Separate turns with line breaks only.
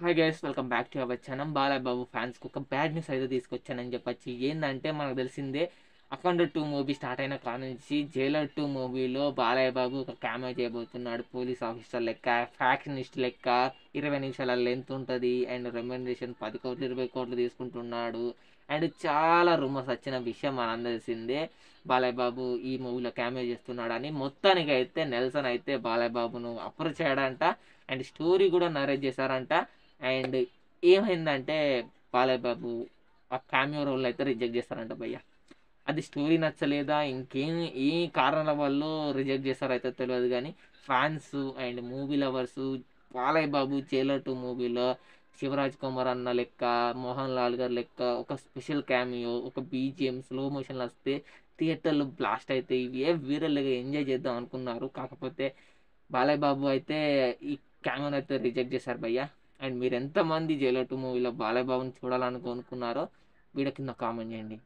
Hi guys, welcome back to our channel. Balayya Babu ఫ్యాన్స్కి ఒక bad news అయితే తీసుకొచ్చానని చెప్పొచ్చు. ఏంటంటే మనకు తెలిసిందే, అఖండ 2 మూవీ స్టార్ట్ అయిన కాడ నుంచి జైలర్ 2 మూవీలో బాలయ్య బాబు ఒక క్యామియో చేయబోతున్నాడు. పోలీస్ ఆఫీసర్ లెక్క, ఫ్యాక్షనిస్ట్ లెక్క. 20 నిమిషాల లెంత్ ఉంటుంది అండ్ రెమ్యునరేషన్ 10 కోట్లు 20 కోట్లు తీసుకుంటున్నాడు. అండ్ చాలా రూమర్స్ వచ్చిన విషయం మనందరికీ తెలిసిందే. బాలయ్య బాబు ఈ మూవీలో క్యామియో చేస్తున్నాడని. మొత్తానికి అయితే నెల్సన్ అయితే బాలయ్య బాబును అప్రోచ్ చేయడంట అండ్ స్టోరీ కూడా నరేట్ చేశారంట. అండ్ ఏమైందంటే బాలయ్య బాబు ఆ క్యామియో రోల్ అయితే రిజెక్ట్ చేస్తారంట భయ్య. అది స్టోరీ నచ్చలేదా, ఇంకేం ఏ కారణాల వల్ల రిజెక్ట్ చేస్తారో అయితే తెలియదు. కానీ fans and movie lovers Balayya Babu Jailer 2 మూవీలో శివరాజ్ కుమార్ అన్న లెక్క, మోహన్ లాల్ గారు లెక్క ఒక స్పెషల్ క్యామియో, ఒక బీజిఎం స్లో మోషన్లు వస్తే థియేటర్లు బ్లాస్ట్ అయితే ఇవి ఏ వీరల్గా ఎంజాయ్ చేద్దాం అనుకున్నారు. కాకపోతే బాలయ్య బాబు అయితే ఈ క్యామియోని అయితే రిజెక్ట్ చేశారు భయ్య. అండ్ మీరు ఎంతమంది జైలర్ 2 మూవీలో బాలయ్య బాబుని చూడాలనుకున్నారో వీడియో కింద కామెంట్ చేయండి.